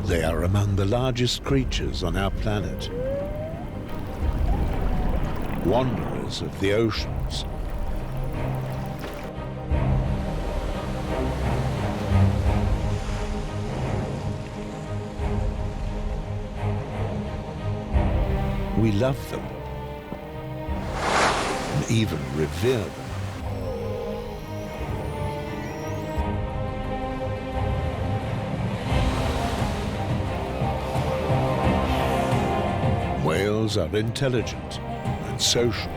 They are among the largest creatures on our planet. Wanderers of the oceans. We love them, and even revere them. Whales are intelligent and social.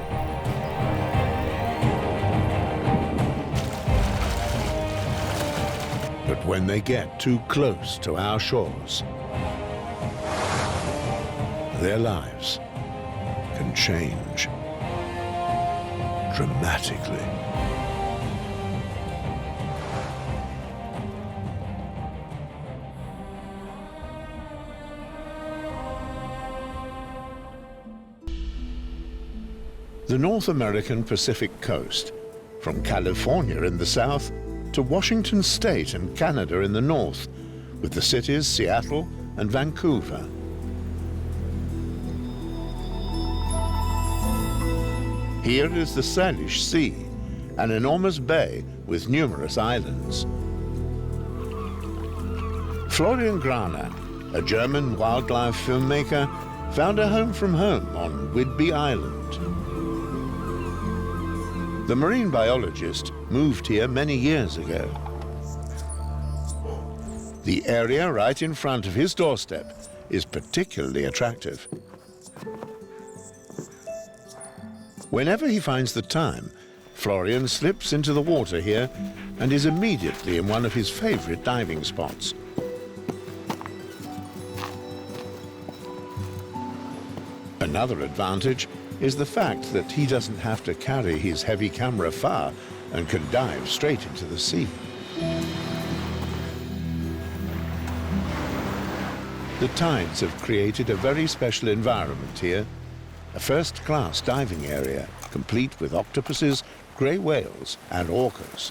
But when they get too close to our shores, their lives can change dramatically. The North American Pacific coast, from California in the south to Washington State and Canada in the north, with the cities Seattle and Vancouver. Here is the Salish Sea, an enormous bay with numerous islands. Florian Graner, a German wildlife filmmaker, found a home from home on Whidbey Island. The marine biologist moved here many years ago. The area right in front of his doorstep is particularly attractive. Whenever he finds the time, Florian slips into the water here and is immediately in one of his favorite diving spots. Another advantage is the fact that he doesn't have to carry his heavy camera far and can dive straight into the sea. The tides have created a very special environment here, a first-class diving area, complete with octopuses, grey whales and orcas.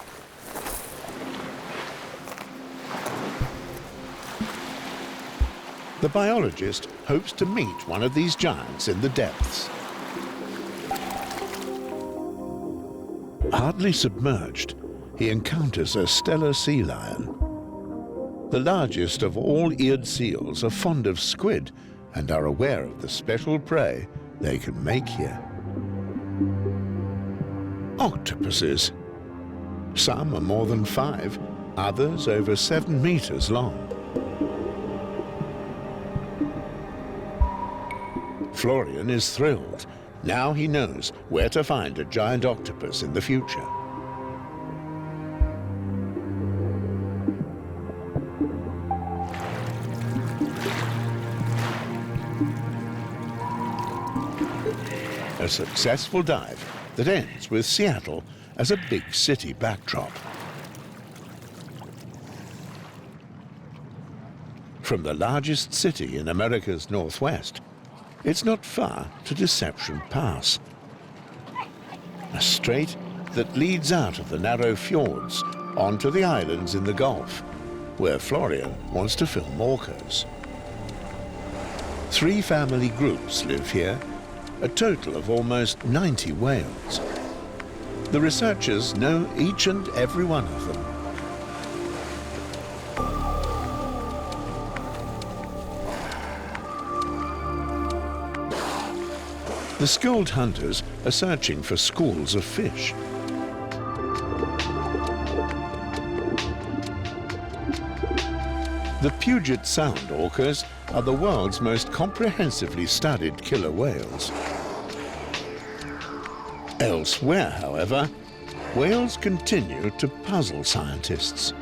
The biologist hopes to meet one of these giants in the depths. Hardly submerged, he encounters a stellar sea lion. The largest of all eared seals are fond of squid and are aware of the special prey they can make here. Octopuses. Some are more than 5, others over 7 meters long. Florian is thrilled. Now he knows where to find a giant octopus in the future. A successful dive that ends with Seattle as a big city backdrop. From the largest city in America's Northwest, it's not far to Deception Pass, a strait that leads out of the narrow fjords onto the islands in the Gulf, where Florian wants to film orcas. 3 family groups live here, a total of almost 90 whales. The researchers know each and every one of them. The skilled hunters are searching for schools of fish. The Puget Sound orcas are the world's most comprehensively studied killer whales. Elsewhere, however, whales continue to puzzle scientists.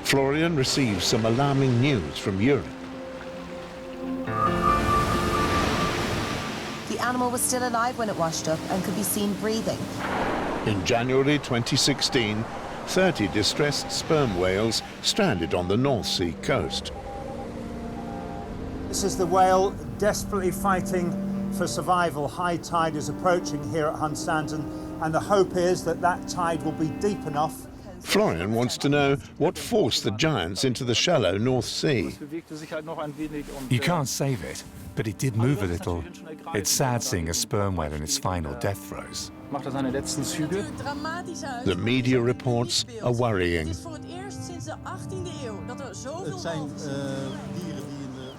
Florian receives some alarming news from Europe. The animal was still alive when it washed up and could be seen breathing. In January 2016, 30 distressed sperm whales stranded on the North Sea coast. This is the whale desperately fighting for survival. High tide is approaching here at Hunstanton. And the hope is that that tide will be deep enough. Florian wants to know what forced the giants into the shallow North Sea. You can't save it, but it did move a little. It's sad seeing a sperm whale in its final death throes. The media reports are worrying.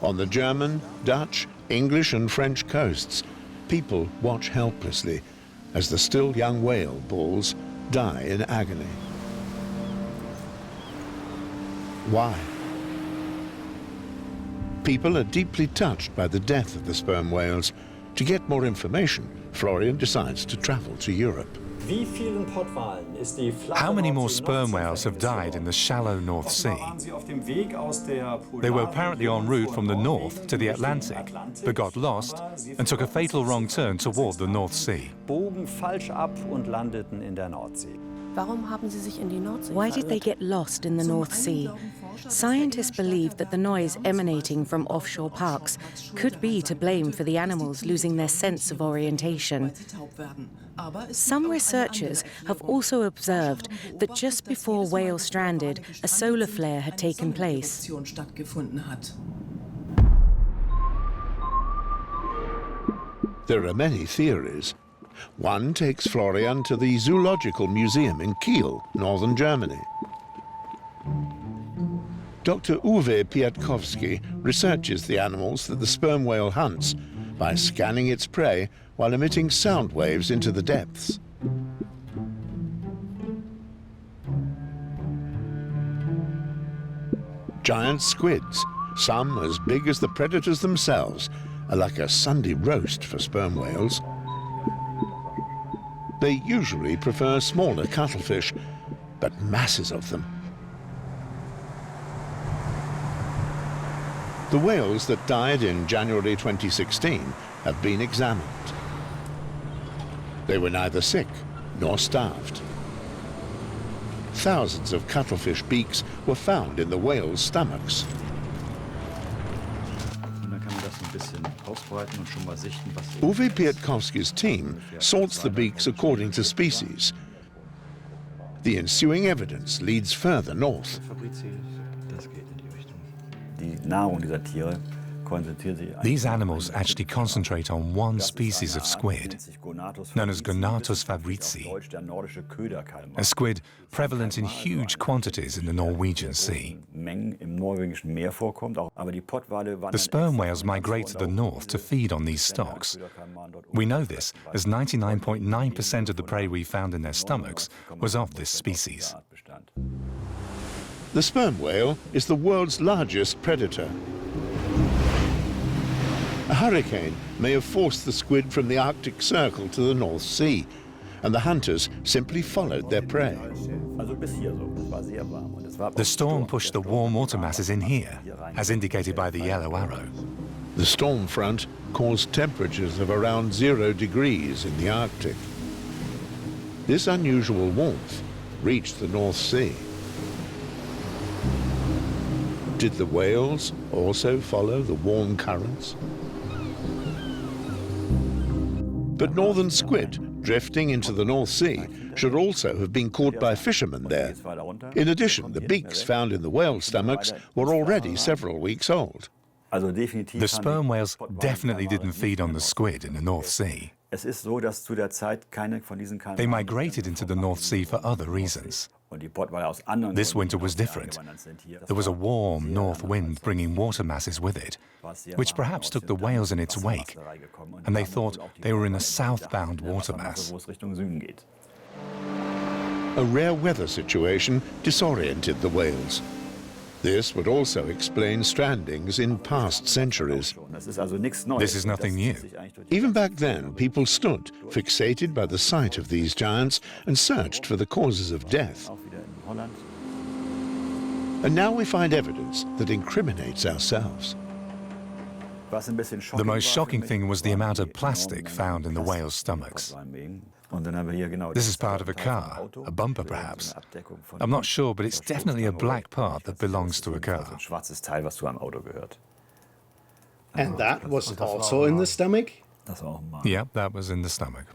On the German, Dutch, English and French coasts, people watch helplessly as the still young whale bulls die in agony. Why? People are deeply touched by the death of the sperm whales. To get more information, Florian decides to travel to Europe. How many more sperm whales have died in the shallow North Sea? They were apparently en route from the north to the Atlantic, but got lost and took a fatal wrong turn toward the North Sea. Why did they get lost in the North Sea? Scientists believe that the noise emanating from offshore parks could be to blame for the animals losing their sense of orientation. Some researchers have also observed that just before whales stranded, a solar flare had taken place. There are many theories. One takes Florian to the Zoological Museum in Kiel, northern Germany. Dr. Uwe Piatkowski researches the animals that the sperm whale hunts by scanning its prey while emitting sound waves into the depths. Giant squids, some as big as the predators themselves, are like a Sunday roast for sperm whales. They usually prefer smaller cuttlefish, but masses of them. The whales that died in January 2016 have been examined. They were neither sick nor starved. Thousands of cuttlefish beaks were found in the whales' stomachs. Uwe Piatkowski's team sorts the beaks according to species. The ensuing evidence leads further north. These animals actually concentrate on one species of squid, known as Gonatus fabrici, a squid prevalent in huge quantities in the Norwegian Sea. The sperm whales migrate to the north to feed on these stocks. We know this as 99.9% of the prey we found in their stomachs was of this species. The sperm whale is the world's largest predator. A hurricane may have forced the squid from the Arctic Circle to the North Sea, and the hunters simply followed their prey. The storm pushed the warm water masses in here, as indicated by the yellow arrow. The storm front caused temperatures of around 0 degrees in the Arctic. This unusual warmth reached the North Sea. Did the whales also follow the warm currents? But northern squid drifting into the North Sea should also have been caught by fishermen there. In addition, the beaks found in the whale stomachs were already several weeks old. The sperm whales definitely didn't feed on the squid in the North Sea. They migrated into the North Sea for other reasons. This winter was different. There was a warm north wind bringing water masses with it, which perhaps took the whales in its wake, and they thought they were in a southbound water mass. A rare weather situation disoriented the whales. This would also explain strandings in past centuries. This is nothing new. Even back then, people stood, fixated by the sight of these giants, and searched for the causes of death. And now we find evidence that incriminates ourselves. The most shocking thing was the amount of plastic found in the whales' stomachs. This is part of a car, a bumper perhaps. I'm not sure, but it's definitely a black part that belongs to a car. And that was also in the stomach? Yeah, that was in the stomach.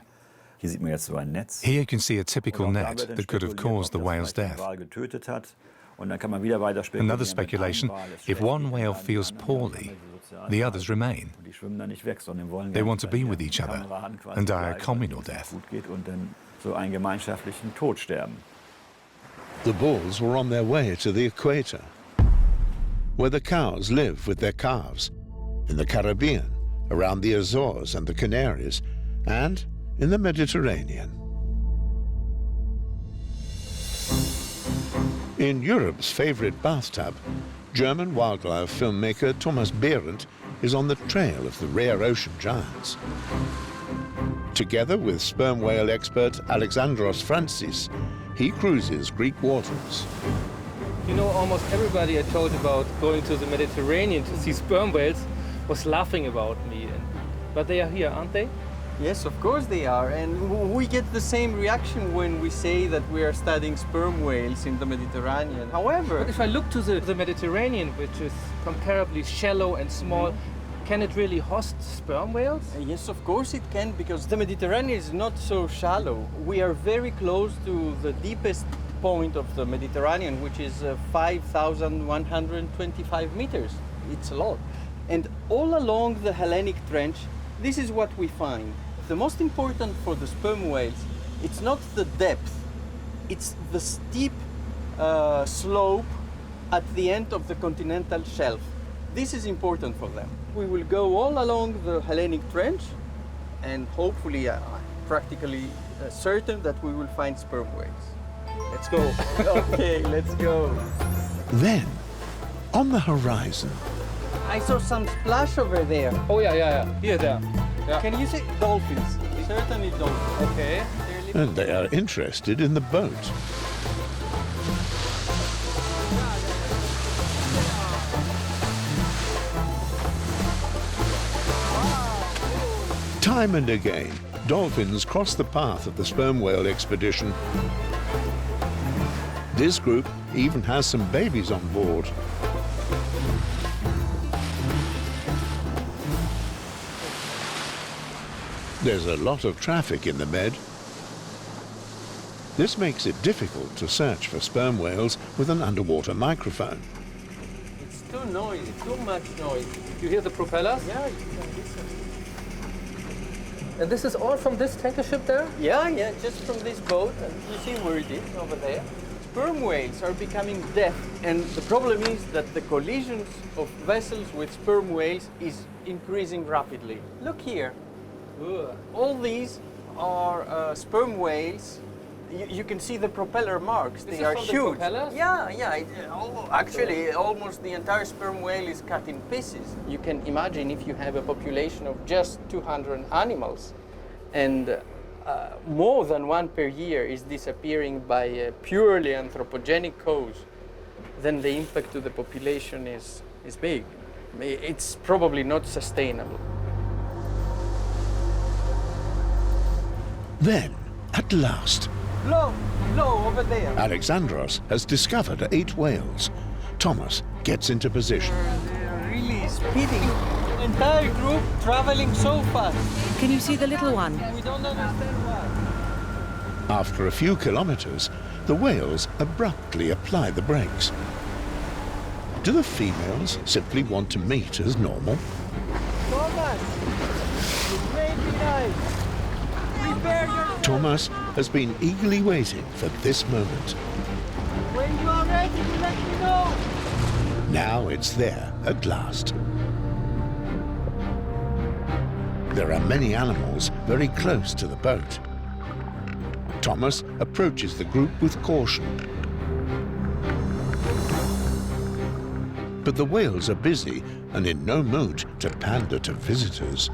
Here you can see a typical net that could have caused the whale's death. Another speculation, if one whale feels poorly, the others remain. They want to be with each other and die a communal death. The bulls were on their way to the equator, where the cows live with their calves, in the Caribbean, around the Azores and the Canaries, and in the Mediterranean. In Europe's favorite bathtub, German wildlife filmmaker Thomas Behrendt is on the trail of the rare ocean giants. Together with sperm whale expert Alexandros Francis, he cruises Greek waters. You know, almost everybody I told about going to the Mediterranean to see sperm whales was laughing about me. But they are here, aren't they? Yes, of course they are. And we get the same reaction when we say that we are studying sperm whales in the Mediterranean. However, but if I look to the Mediterranean, which is comparably shallow and small, can it really host sperm whales? Yes, of course it can, because the Mediterranean is not so shallow. We are very close to the deepest point of the Mediterranean, which is 5,125 meters. It's a lot. And all along the Hellenic Trench, this is what we find. The most important for the sperm whales, it's not the depth, it's the steep slope at the end of the continental shelf. This is important for them. We will go all along the Hellenic Trench, and hopefully, practically certain that we will find sperm whales. Let's go. Okay, let's go. Then, on the horizon, I saw some splash over there. Oh, yeah. Here, there. Yeah. Can you see dolphins? Certainly dolphins. Okay. and they are interested in the boat. Time and again, dolphins cross the path of the sperm whale expedition. This group even has some babies on board. There's a lot of traffic in the Med. This makes it difficult to search for sperm whales with an underwater microphone. It's too noisy, too much noise. You hear the propellers? Yeah, you can listen. And this is all from this tanker ship there? Yeah, just from this boat. And you see where it is over there. Sperm whales are becoming deaf, and the problem is that the collisions of vessels with sperm whales is increasing rapidly. Look here. All these are sperm whales. You can see the propeller marks. They are huge. Yeah. Actually, almost the entire sperm whale is cut in pieces. You can imagine if you have a population of just 200 animals, and more than one per year is disappearing by a purely anthropogenic cause, then the impact to the population is big. It's probably not sustainable. Then, at last, Low, over there. Alexandros has discovered 8 whales. Thomas gets into position. They're really speeding. Entire group traveling so fast. Can you see the little one? We don't understand why. After a few kilometers, the whales abruptly apply the brakes. Do the females simply want to mate as normal? Thomas, you may be nice. Prepare yourself. Thomas has been eagerly waiting for this moment. When you are ready, let me know. Now it's there at last. There are many animals very close to the boat. Thomas approaches the group with caution. But the whales are busy and in no mood to pander to visitors.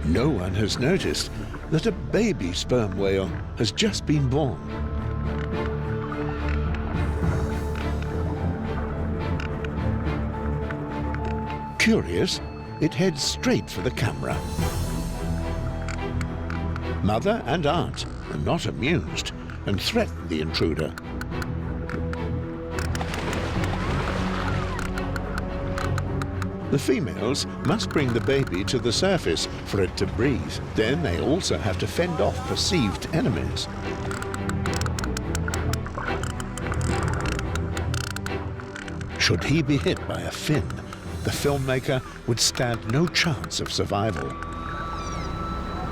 No one has noticed that a baby sperm whale has just been born. Curious, it heads straight for the camera. Mother and aunt are not amused and threaten the intruder. The females must bring the baby to the surface for it to breathe. Then they also have to fend off perceived enemies. Should he be hit by a fin, the filmmaker would stand no chance of survival.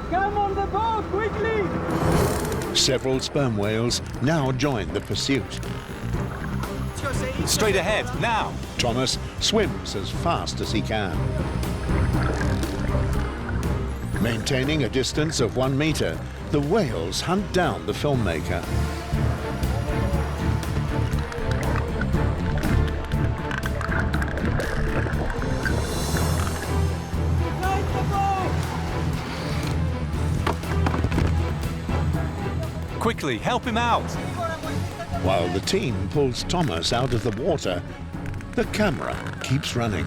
Come on the boat, quickly! Several sperm whales now join the pursuit. Straight ahead, now! Thomas swims as fast as he can. Maintaining a distance of 1 meter, the whales hunt down the filmmaker. Quickly, help him out! While the team pulls Thomas out of the water, the camera keeps running.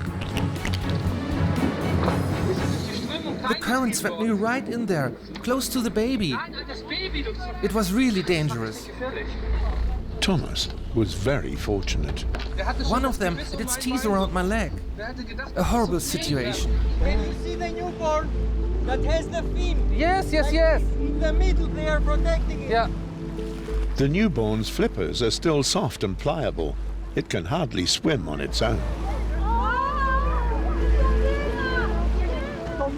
The current swept me right in there, close to the baby. It was really dangerous. Thomas was very fortunate. One of them had its teeth around my leg. A horrible situation. Can you see the newborn that has the fin? Yes, yes, yes. In the middle, they are protecting it. Yeah. The newborn's flippers are still soft and pliable. It can hardly swim on its own.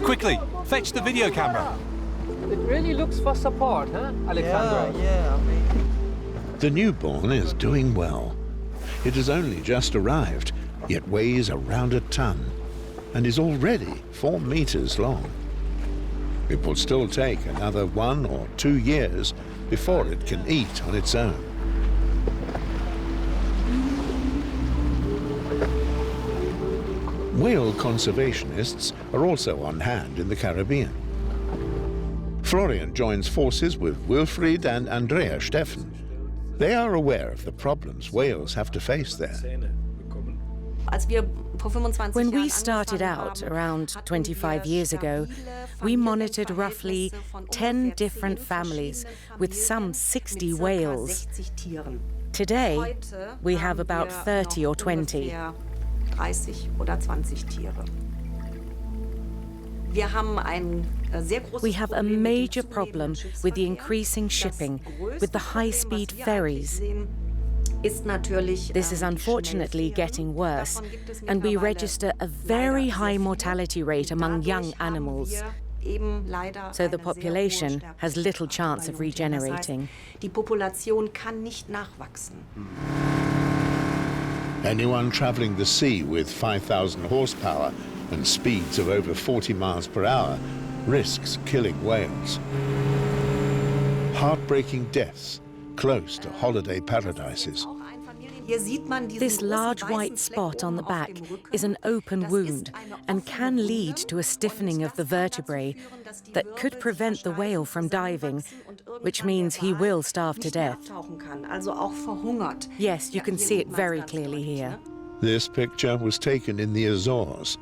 Quickly, fetch the video camera. It really looks for support, huh, Alexandra? Yeah. The newborn is doing well. It has only just arrived, yet weighs around a ton and is already 4 meters long. It will still take another 1 or 2 years before it can eat on its own. Whale conservationists are also on hand in the Caribbean. Florian joins forces with Wilfried and Andrea Steffen. They are aware of the problems whales have to face there. When we started out around 25 years ago, we monitored roughly 10 different families with some 60 whales. Today, we have about 30 or 20. We have a major problem with the increasing shipping, with the high-speed ferries. This is unfortunately getting worse, and we register a very high mortality rate among young animals. So the population has little chance of regenerating. Anyone traveling the sea with 5,000 horsepower and speeds of over 40 miles per hour risks killing whales. Heartbreaking deaths close to holiday paradises. This large white spot on the back is an open wound and can lead to a stiffening of the vertebrae that could prevent the whale from diving, which means he will starve to death. Yes, you can see it very clearly here. This picture was taken in the Azores.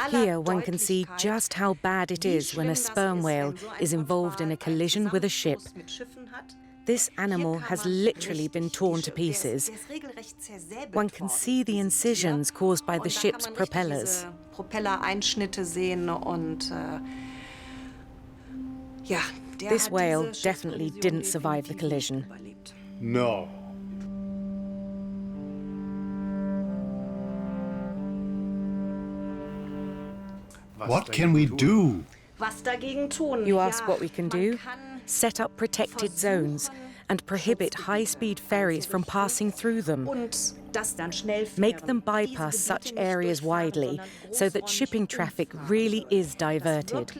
Here one can see just how bad it is when a sperm whale is involved in a collision with a ship. This animal has literally been torn to pieces. One can see the incisions caused by the ship's propellers. This whale definitely didn't survive the collision. No. What can we do? You ask what we can do? Set up protected zones and prohibit high-speed ferries from passing through them. Make them bypass such areas widely so that shipping traffic really is diverted.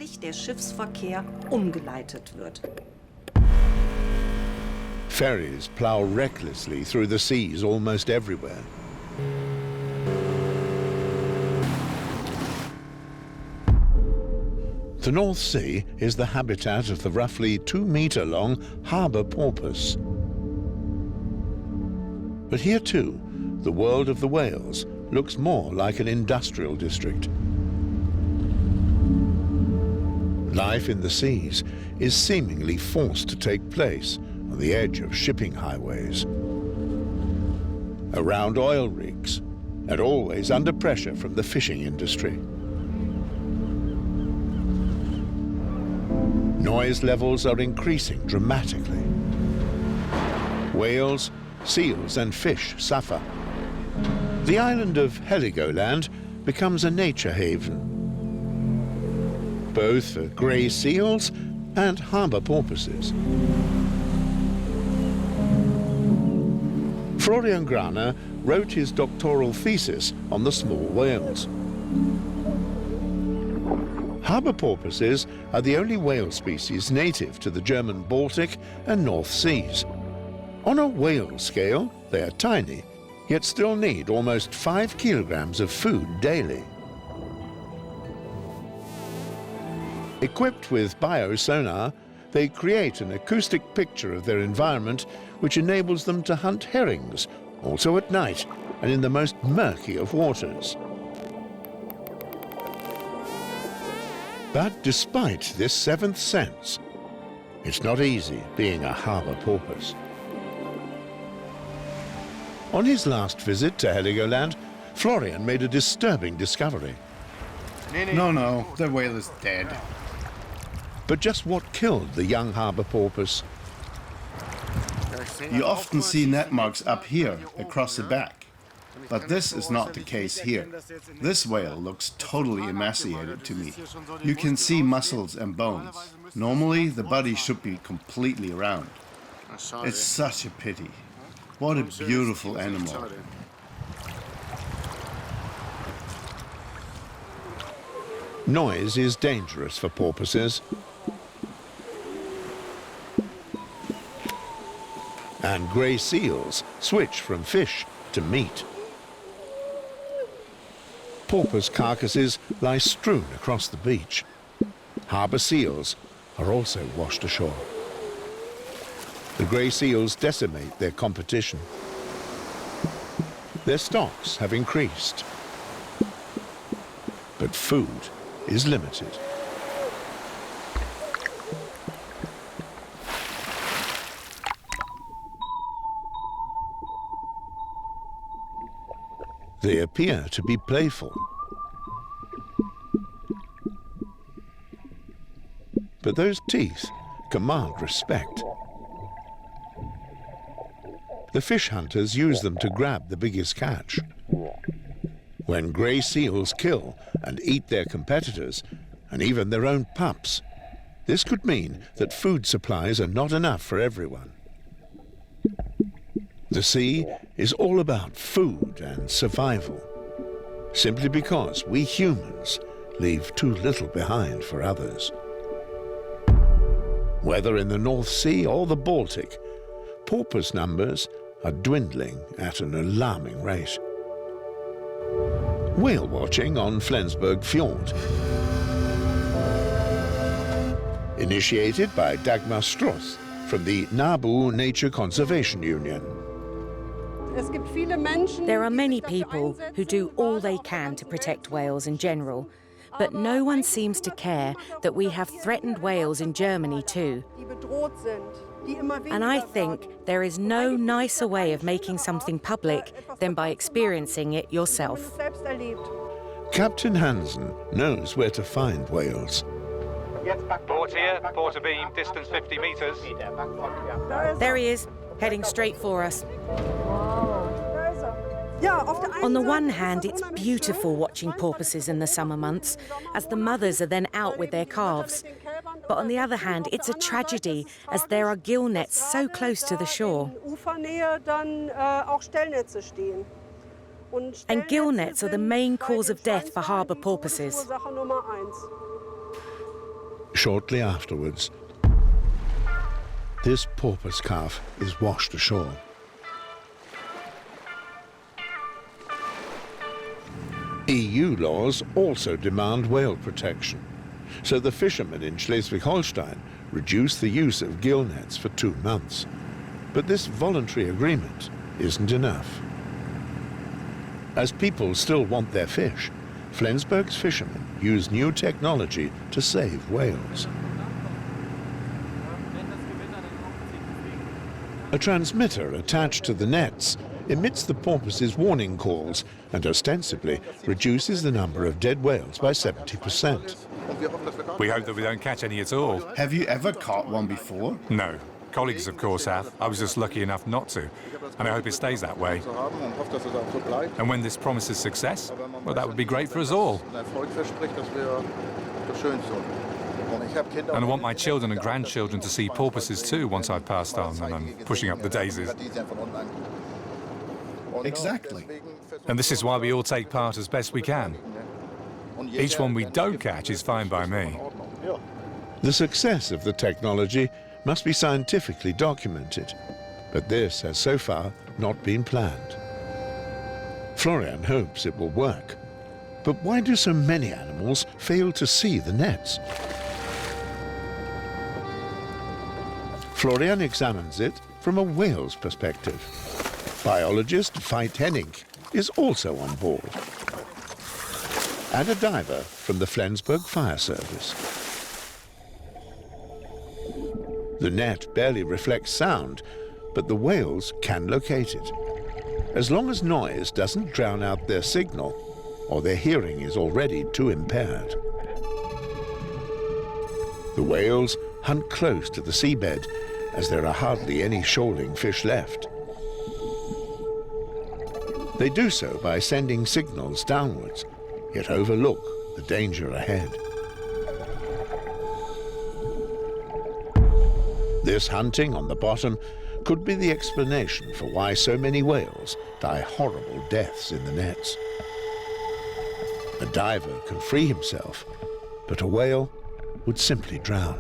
Ferries plough recklessly through the seas almost everywhere. The North Sea is the habitat of the roughly 2-meter-long harbour porpoise. But here too, the world of the whales looks more like an industrial district. Life in the seas is seemingly forced to take place on the edge of shipping highways, around oil rigs, and always under pressure from the fishing industry. Noise levels are increasing dramatically. Whales, seals and fish suffer. The island of Heligoland becomes a nature haven, both for grey seals and harbour porpoises. Florian Graner wrote his doctoral thesis on the small whales. Harbour porpoises are the only whale species native to the German Baltic and North Seas. On a whale scale, they are tiny, yet still need almost 5 kilograms of food daily. Equipped with biosonar, they create an acoustic picture of their environment which enables them to hunt herrings, also at night and in the most murky of waters. But despite this seventh sense, it's not easy being a harbour porpoise. On his last visit to Heligoland, Florian made a disturbing discovery. No, the whale is dead. But just what killed the young harbour porpoise? You often see net marks up here, across the back. But this is not the case here. This whale looks totally emaciated to me. You can see muscles and bones. Normally, the body should be completely round. It's such a pity. What a beautiful animal. Noise is dangerous for porpoises. And grey seals switch from fish to meat. Porpoise carcasses lie strewn across the beach. Harbour seals are also washed ashore. The grey seals decimate their competition. Their stocks have increased, but food is limited. They appear to be playful. But those teeth command respect. The fish hunters use them to grab the biggest catch. When grey seals kill and eat their competitors, and even their own pups, this could mean that food supplies are not enough for everyone. The sea is all about food and survival, simply because we humans leave too little behind for others. Whether in the North Sea or the Baltic, porpoise numbers are dwindling at an alarming rate. Whale watching on Flensburg Fjord. Initiated by Dagmar Struss from the NABU Nature Conservation Union. There are many people who do all they can to protect whales in general, but no one seems to care that we have threatened whales in Germany too. And I think there is no nicer way of making something public than by experiencing it yourself. Captain Hansen knows where to find whales. Port here, port abeam, distance 50 metres. There he is, heading straight for us. On the one hand, it's beautiful watching porpoises in the summer months, as the mothers are then out with their calves. But on the other hand, it's a tragedy, as there are gill nets so close to the shore. And gill nets are the main cause of death for harbour porpoises. Shortly afterwards, this porpoise calf is washed ashore. EU laws also demand whale protection, so the fishermen in Schleswig-Holstein reduced the use of gill nets for 2 months. But this voluntary agreement isn't enough. As people still want their fish, Flensburg's fishermen use new technology to save whales. A transmitter attached to the nets emits the porpoise's warning calls and ostensibly reduces the number of dead whales by 70%. We hope that we don't catch any at all. Have you ever caught one before? No. Colleagues, of course, have. I was just lucky enough not to. And I hope it stays that way. And when this promises success, well, that would be great for us all. And I want my children and grandchildren to see porpoises too once I've passed on and I'm pushing up the daisies. Exactly. And this is why we all take part as best we can. Each one we don't catch is fine by me. The success of the technology must be scientifically documented, but this has so far not been planned. Florian hopes it will work. But why do so many animals fail to see the nets? Florian examines it from a whale's perspective. Biologist Veit Hennig is also on board. And a diver from the Flensburg Fire Service. The net barely reflects sound, but the whales can locate it. As long as noise doesn't drown out their signal, or their hearing is already too impaired. The whales hunt close to the seabed, as there are hardly any shoaling fish left. They do so by sending signals downwards, yet overlook the danger ahead. This hunting on the bottom could be the explanation for why so many whales die horrible deaths in the nets. A diver can free himself, but a whale would simply drown.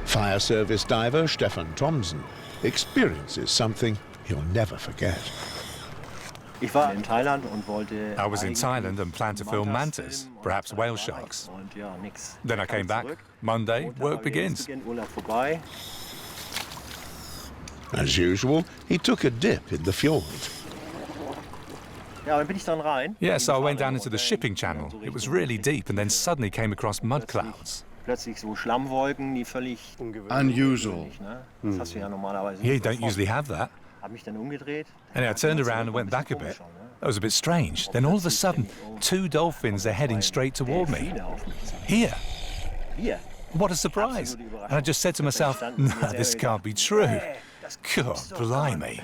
Fire service diver Stefan Thomsen experiences something he'll never forget. I was in Thailand and planned to film mantas, perhaps whale sharks. Then I came back. Monday, work begins. As usual, he took a dip in the fjord. Yeah, so I went down into the shipping channel. It was really deep and then suddenly came across mud clouds. Unusual. Yeah, you don't usually have that. And I turned around and went back a bit. That was a bit strange. Then all of a sudden, 2 dolphins are heading straight toward me. Here. What a surprise. And I just said to myself, no, this can't be true. God, blimey.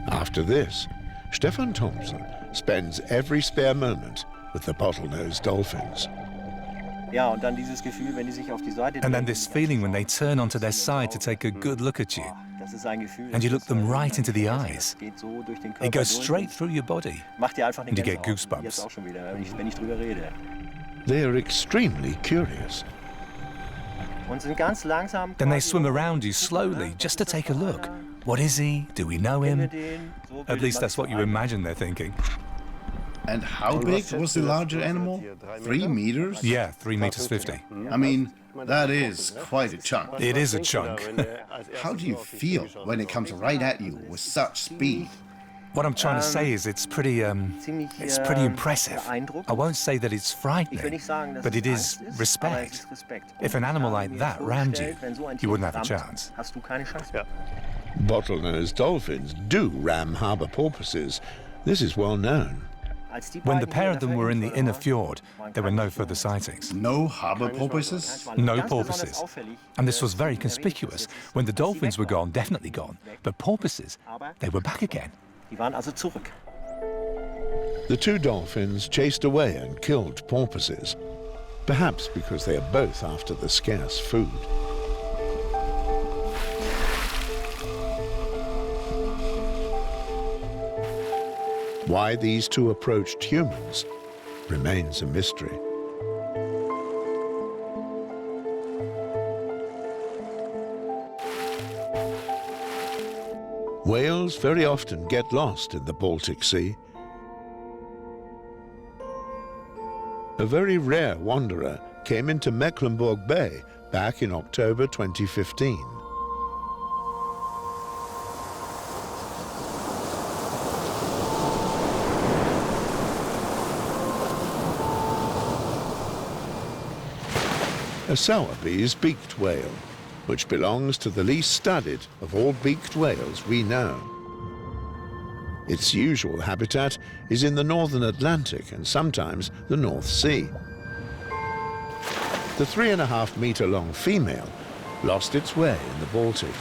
After this, Stefan Thomsen spends every spare moment with the bottlenose dolphins. And then this feeling when they turn onto their side to take a good look at you. And you look them right into the eyes. It goes straight through your body. And you get goosebumps. They are extremely curious. Then they swim around you slowly just to take a look. What is he? Do we know him? At least that's what you imagine they're thinking. And how big was the larger animal? 3 meters? Yeah, 3 meters 50. I mean, that is quite a chunk. It is a chunk. How do you feel when it comes right at you with such speed? What I'm trying to say is it's pretty impressive. I won't say that it's frightening, but it is respect. If an animal like that rammed you, you wouldn't have a chance. Bottlenose dolphins do ram harbour porpoises. This is well known. When the pair of them were in the inner fjord, there were no further sightings. No harbour porpoises? No porpoises. And this was very conspicuous. When the dolphins were gone, definitely gone. But porpoises, they were back again. The 2 dolphins chased away and killed porpoises, perhaps because they are both after the scarce food. Why these 2 approached humans remains a mystery. Whales very often get lost in the Baltic Sea. A very rare wanderer came into Mecklenburg Bay back in October 2015. a Sowerby's beaked whale, which belongs to the least studied of all beaked whales we know. Its usual habitat is in the northern Atlantic and sometimes the North Sea. The 3.5-metre-long female lost its way in the Baltic.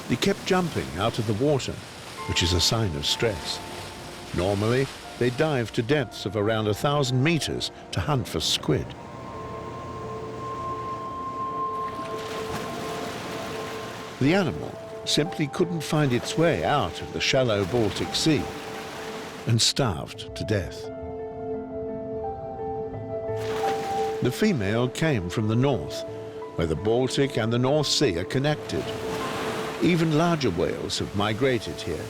They kept jumping out of the water, which is a sign of stress. Normally, they dive to depths of around 1,000 meters to hunt for squid. The animal simply couldn't find its way out of the shallow Baltic Sea and starved to death. The female came from the north, where the Baltic and the North Sea are connected. Even larger whales have migrated here.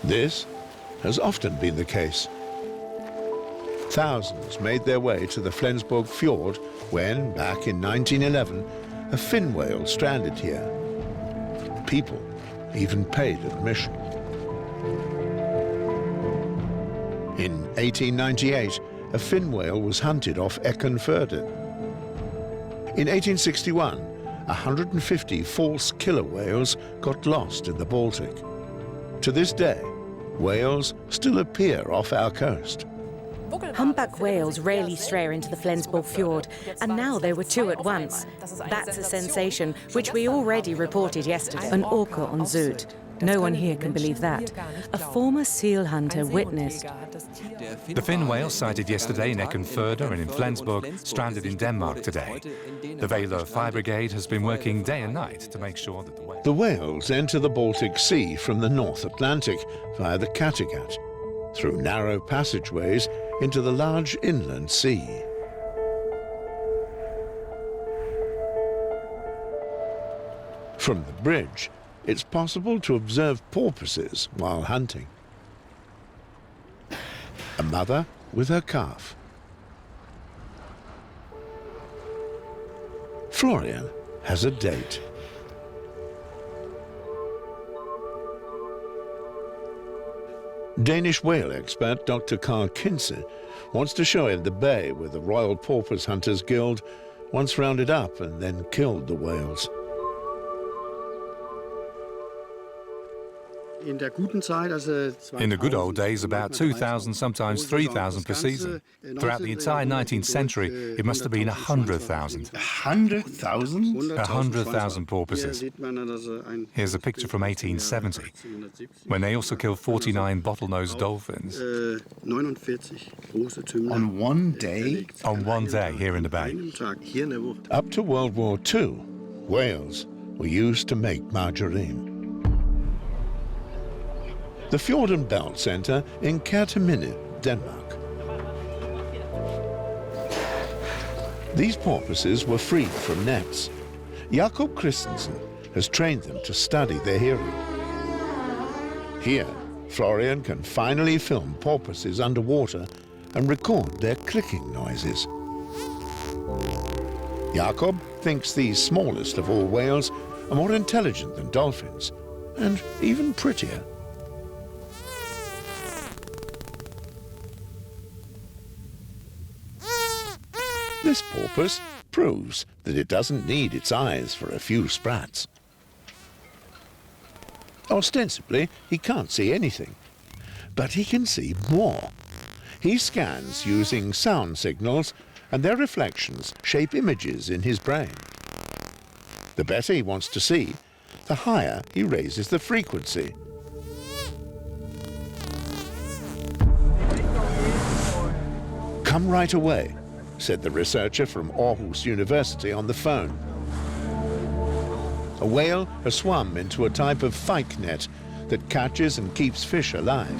This has often been the case. Thousands made their way to the Flensburg Fjord when, back in 1911, a fin whale stranded here. People even paid admission. In 1898, a fin whale was hunted off Eckenförde. In 1861, 150 false killer whales got lost in the Baltic. To this day, whales still appear off our coast. Humpback whales rarely stray into the Flensburg Fjord, and now there were two at once. That's a sensation, which we already reported yesterday. An orca on Zoot. No one here can believe that. A former seal hunter witnessed. The fin whale sighted yesterday in Eckenförde and in Flensburg, stranded in Denmark today. The Vejle Fire Brigade has been working day and night to make sure that the whales enter the Baltic Sea from the North Atlantic via the Kattegat, through narrow passageways into the large inland sea. From the bridge, it's possible to observe porpoises while hunting. A mother with her calf. Florian has a date. Danish whale expert Dr. Carl Kinse wants to show him the bay where the Royal Porpoise Hunters Guild once rounded up and then killed the whales. In the good old days, about 2,000, sometimes 3,000 per season. Throughout the entire 19th century, it must have been 100,000. 100,000? 100,000 porpoises. Here's a picture from 1870, when they also killed 49 bottlenose dolphins. On one day? On one day, here in the bay. Up to World War II, whales were used to make margarine. The Fjord and Belt Centre in Kerteminde, Denmark. These porpoises were freed from nets. Jakob Christensen has trained them to study their hearing. Here, Florian can finally film porpoises underwater and record their clicking noises. Jakob thinks these smallest of all whales are more intelligent than dolphins, and even prettier. This porpoise proves that it doesn't need its eyes for a few sprats. Ostensibly, he can't see anything, but he can see more. He scans using sound signals, and their reflections shape images in his brain. The better he wants to see, the higher he raises the frequency. Come right away, said the researcher from Aarhus University on the phone. A whale has swum into a type of fyke net that catches and keeps fish alive.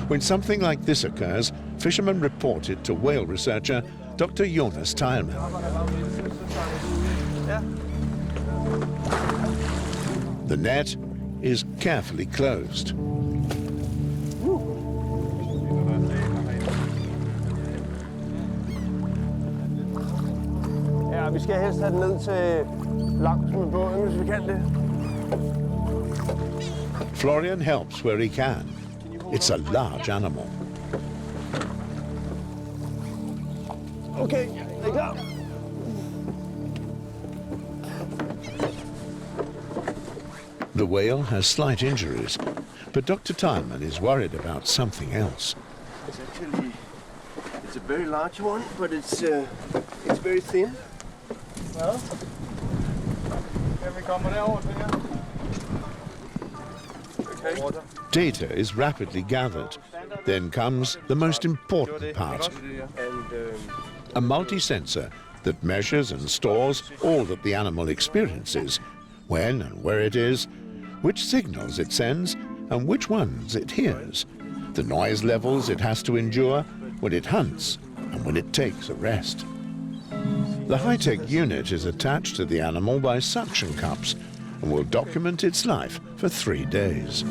When something like this occurs, fishermen report it to whale researcher Dr. Jonas Teilman. The net is carefully closed. Vi skal helst have den ned til langt med båden, hvis vi kan det. Florian helps where he can. It's a large animal. Okay, they go. The whale has slight injuries, but Dr. Tileman is worried about something else. It's a very large one, but it's very thin. Well, can we come over here? Okay. Data is rapidly gathered. Then comes the most important part. A multi-sensor that measures and stores all that the animal experiences, when and where it is, which signals it sends and which ones it hears, the noise levels it has to endure when it hunts and when it takes a rest. The high-tech unit is attached to the animal by suction cups and will document its life for 3 days.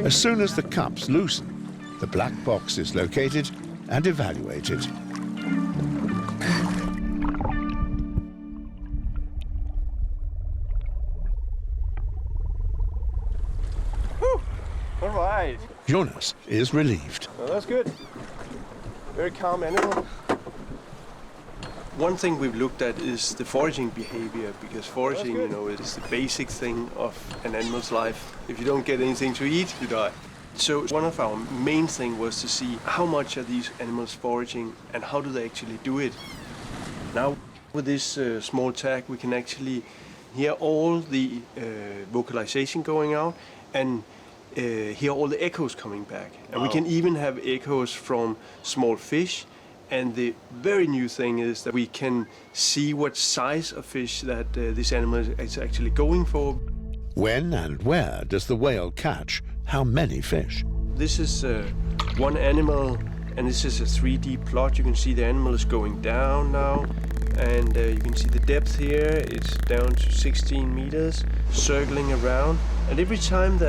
As soon as the cups loosen, the black box is located and evaluated. All right. Jonas is relieved. Well, that's good. Very calm animal. One thing we've looked at is the foraging behavior, because foraging, you know, is the basic thing of an animal's life. If you don't get anything to eat, you die. So one of our main thing was to see how much are these animals foraging and how do they actually do it. Now with this small tag we can actually hear all the vocalization going out and hear all the echoes coming back. And we can even have echoes from small fish. And the very new thing is that we can see what size of fish that this animal is actually going for. When and where does the whale catch how many fish? This is one animal, and this is a 3D plot. You can see the animal is going down now, and you can see the depth here. It's down to 16 meters, circling around. And every time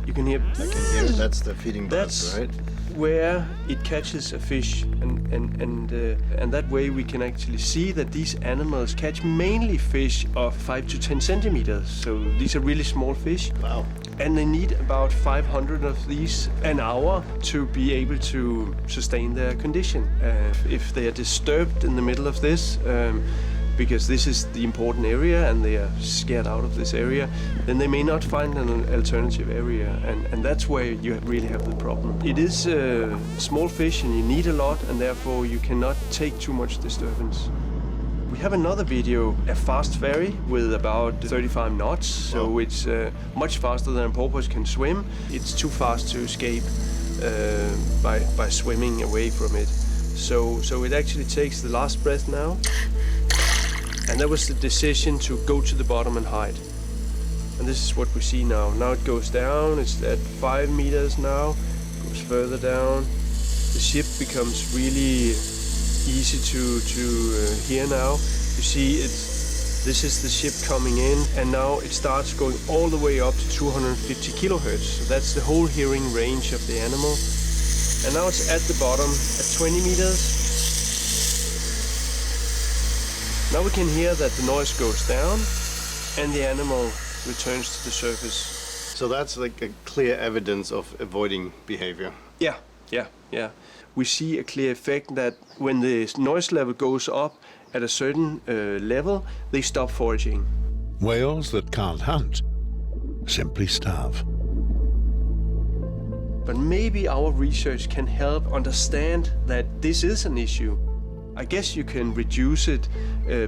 you can hear. I can hear. That's the feeding buds, right? Where it catches a fish, and that way we can actually see that these animals catch mainly fish of 5 to 10 centimeters. So these are really small fish. Wow. And they need about 500 of these an hour to be able to sustain their condition. If they are disturbed in the middle of this, because this is the important area and they are scared out of this area, then they may not find an alternative area, and that's where you really have the problem. It is small fish and you need a lot, and therefore you cannot take too much disturbance. We have another video, a fast ferry with about 35 knots, so it's much faster than a porpoise can swim. It's too fast to escape by swimming away from it. So it actually takes the last breath now. And that was the decision to go to the bottom and hide. And this is what we see now. Now it goes down, it's at 5 meters now, goes further down. The ship becomes really easy to hear now. You see, this is the ship coming in, and now it starts going all the way up to 250 kilohertz. So that's the whole hearing range of the animal. And now it's at the bottom at 20 meters. Now we can hear that the noise goes down and the animal returns to the surface. So that's like a clear evidence of avoiding behavior. Yeah. We see a clear effect that when the noise level goes up at a certain level, they stop foraging. Whales that can't hunt simply starve. But maybe our research can help understand that this is an issue. I guess you can reduce it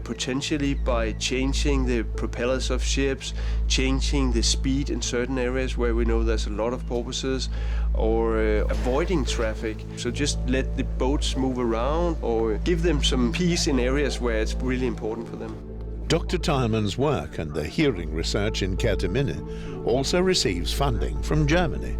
potentially by changing the propellers of ships, changing the speed in certain areas where we know there's a lot of porpoises, or avoiding traffic. So just let the boats move around or give them some peace in areas where it's really important for them. Dr. Tileman's work and the hearing research in Kerteminde also receives funding from Germany.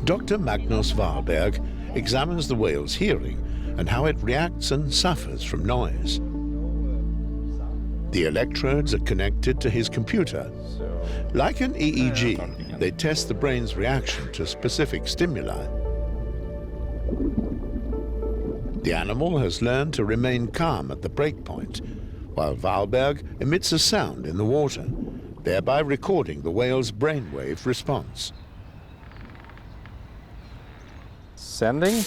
Dr. Magnus Wahlberg examines the whale's hearing and how it reacts and suffers from noise. The electrodes are connected to his computer. Like an EEG, they test the brain's reaction to specific stimuli. The animal has learned to remain calm at the breakpoint, while Wahlberg emits a sound in the water, thereby recording the whale's brainwave response. Sending.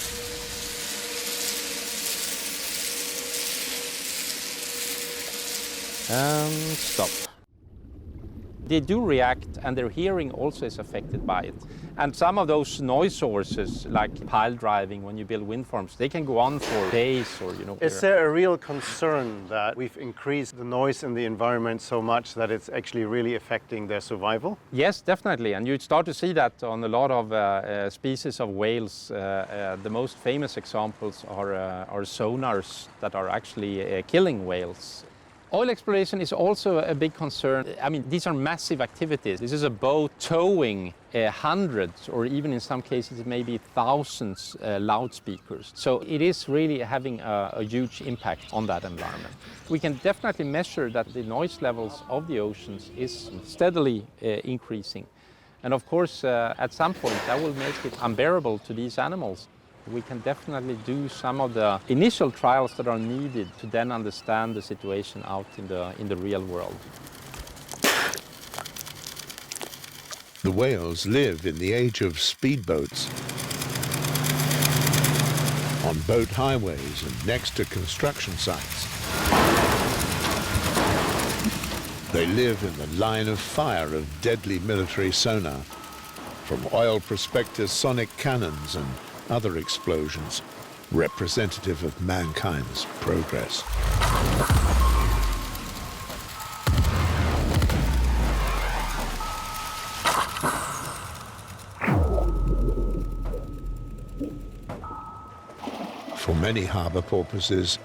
And stop. They do react, and their hearing also is affected by it. And some of those noise sources, like pile driving when you build wind farms, they can go on for days or, Is there a real concern that we've increased the noise in the environment so much that it's actually really affecting their survival? Yes, definitely. And you start to see that on a lot of species of whales. The most famous examples are sonars that are actually killing whales. Oil exploration is also a big concern. I mean, these are massive activities. This is a boat towing hundreds, or even in some cases, maybe thousands loudspeakers. So it is really having a huge impact on that environment. We can definitely measure that the noise levels of the oceans is steadily increasing. And of course, at some point, that will make it unbearable to these animals. We can definitely do some of the initial trials that are needed to then understand the situation out in the real world. The whales live in the age of speedboats, on boat highways and next to construction sites. They live in the line of fire of deadly military sonar, from oil prospector sonic cannons and other explosions, representative of mankind's progress. For many harbour porpoises,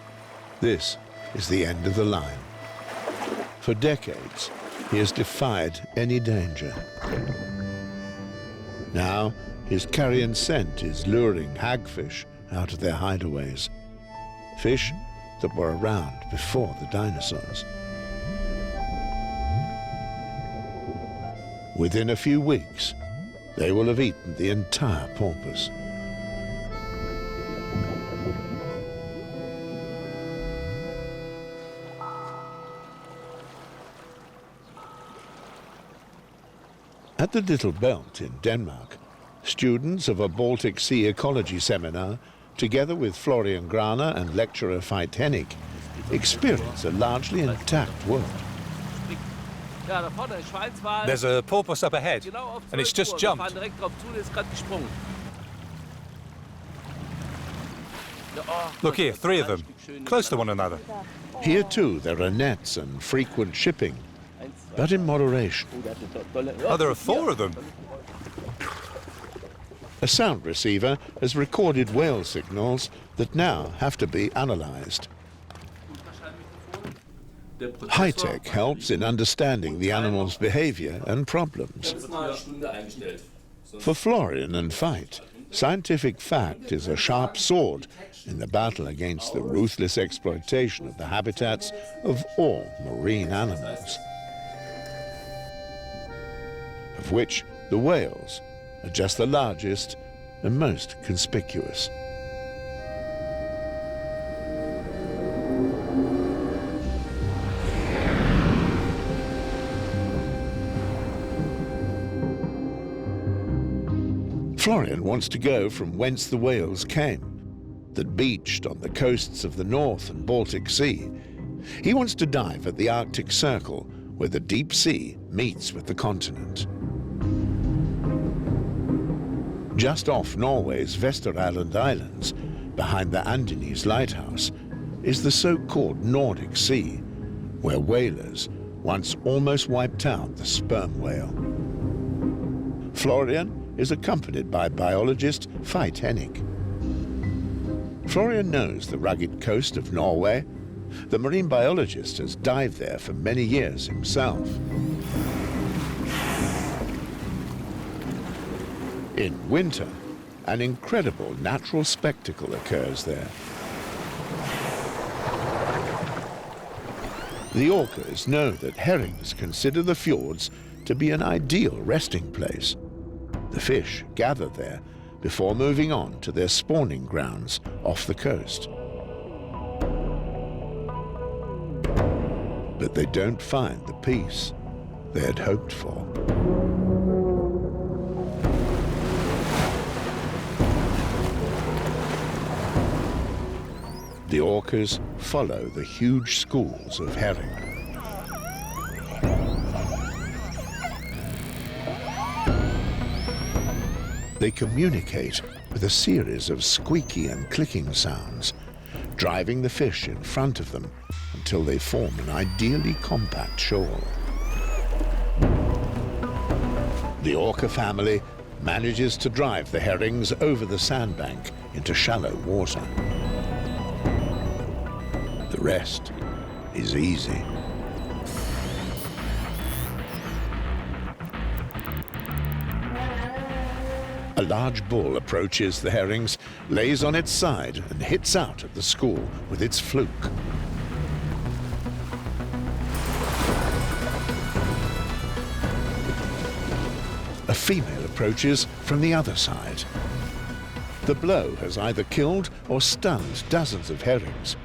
this is the end of the line. For decades, he has defied any danger. Now, his carrion scent is luring hagfish out of their hideaways, fish that were around before the dinosaurs. Within a few weeks, they will have eaten the entire porpoise. At the Little Belt in Denmark, students of a Baltic Sea ecology seminar, together with Florian Graner and lecturer Veit Hennig, experience a largely intact world. There's a porpoise up ahead, and it's just jumped. Look here, 3 of them, close to one another. Here too there are nets and frequent shipping, but in moderation. Oh, there are 4 of them. A sound receiver has recorded whale signals that now have to be analysed. High-tech helps in understanding the animal's behaviour and problems. For Florian and Veit, scientific fact is a sharp sword in the battle against the ruthless exploitation of the habitats of all marine animals, of which the whales are just the largest and most conspicuous. Florian wants to go from whence the whales came, that beached on the coasts of the North and Baltic Sea. He wants to dive at the Arctic Circle, where the deep sea meets with the continent. Just off Norway's Vesterålen Islands, behind the Andenes lighthouse, is the so-called Nordic Sea, where whalers once almost wiped out the sperm whale. Florian is accompanied by biologist Veit Hennig. Florian knows the rugged coast of Norway. The marine biologist has dived there for many years himself. In winter, an incredible natural spectacle occurs there. The Orcas know that herrings consider the fjords to be an ideal resting place. The fish gather there before moving on to their spawning grounds off the coast. but they don't find the peace they had hoped for. The orcas follow the huge schools of herring. They communicate with a series of squeaky and clicking sounds, driving the fish in front of them until they form an ideally compact shoal. The orca family manages to drive the herrings over the sandbank into shallow water. The rest is easy. A large bull approaches the herrings, lays on its side, and hits out at the school with its fluke. A female approaches from the other side. The blow has either killed or stunned dozens of herrings,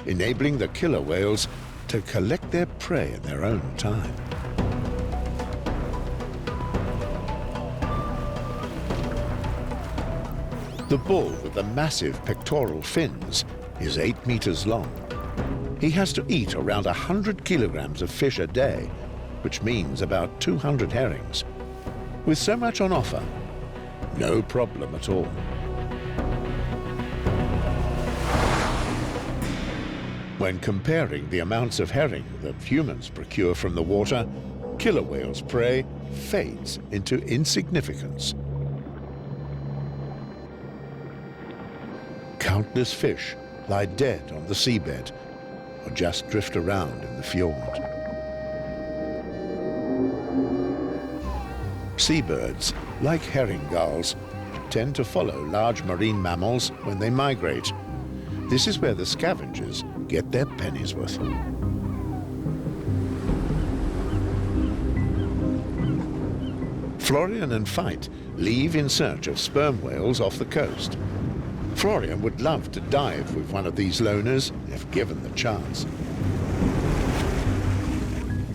enabling the killer whales to collect their prey in their own time. The bull with the massive pectoral fins is 8 meters long. He has to eat around 100 kilograms of fish a day, which means about 200 herrings. With so much on offer, no problem at all. When comparing the amounts of herring that humans procure from the water, killer whales' prey fades into insignificance. Countless fish lie dead on the seabed or just drift around in the fjord. Seabirds, like herring gulls, tend to follow large marine mammals when they migrate. This is where the scavengers get their pennies worth. Florian and Veit leave in search of sperm whales off the coast. Florian would love to dive with one of these loners if given the chance.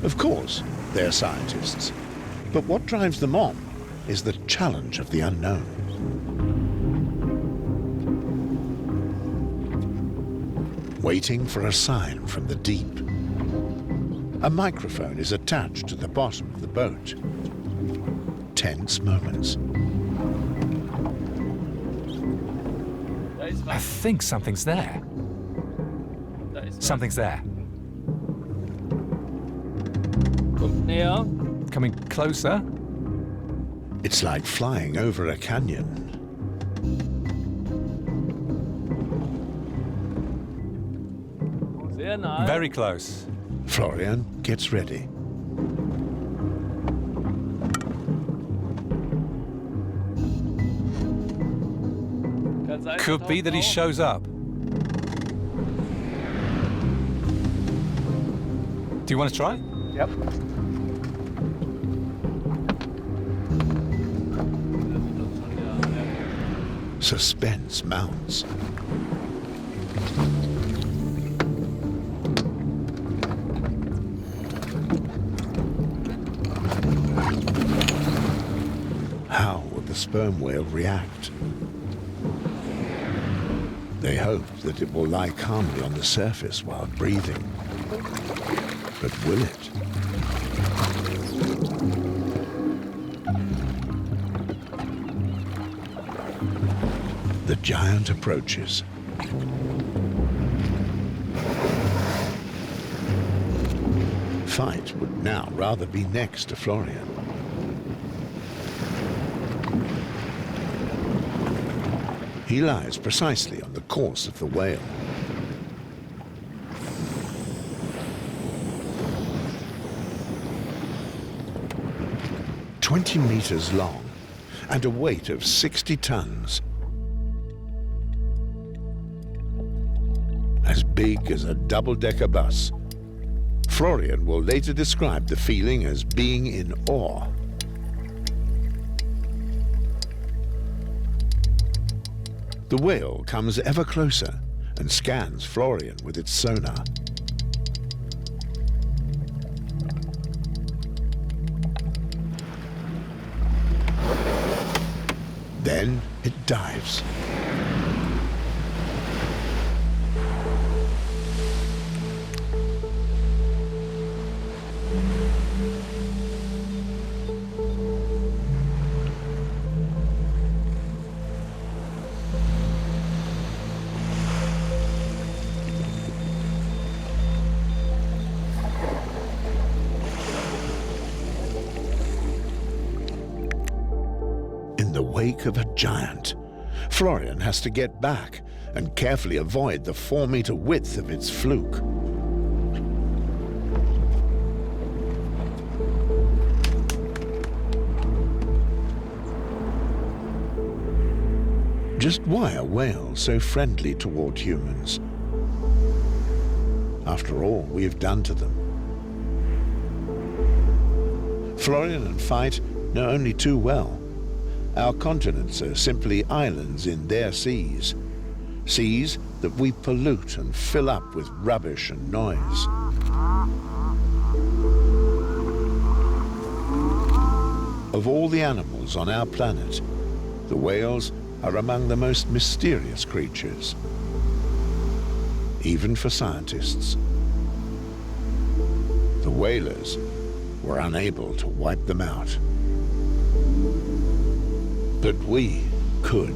Of course, they're scientists, but what drives them on is the challenge of the unknown. Waiting for a sign from the deep. A microphone is attached to the bottom of the boat. Tense moments. I think something's there. Something's there. Coming closer. It's like flying over a canyon. Very close. Florian gets ready. Could be that he shows up. Do you want to try? Yep. Suspense mounts. How will the sperm whale react? They hope that it will lie calmly on the surface while breathing. But will it? The giant approaches. Veit would now rather be next to Florian. He lies precisely on the course of the whale. "20 meters long and a weight of 60 tons. As big as a double-decker bus. Florian will later describe the feeling as being in awe. The whale comes ever closer and scans Florian with its sonar. Then it dives. In the wake of a giant, Florian has to get back and carefully avoid the 4-meter width of its fluke. Just why are whales so friendly toward humans? After all we have done to them. Florian and Veit know only too well. Our continents are simply islands in their seas. Seas that we pollute and fill up with rubbish and noise. Of all the animals on our planet, the whales are among the most mysterious creatures, even for scientists. The whalers were unable to wipe them out. But we could.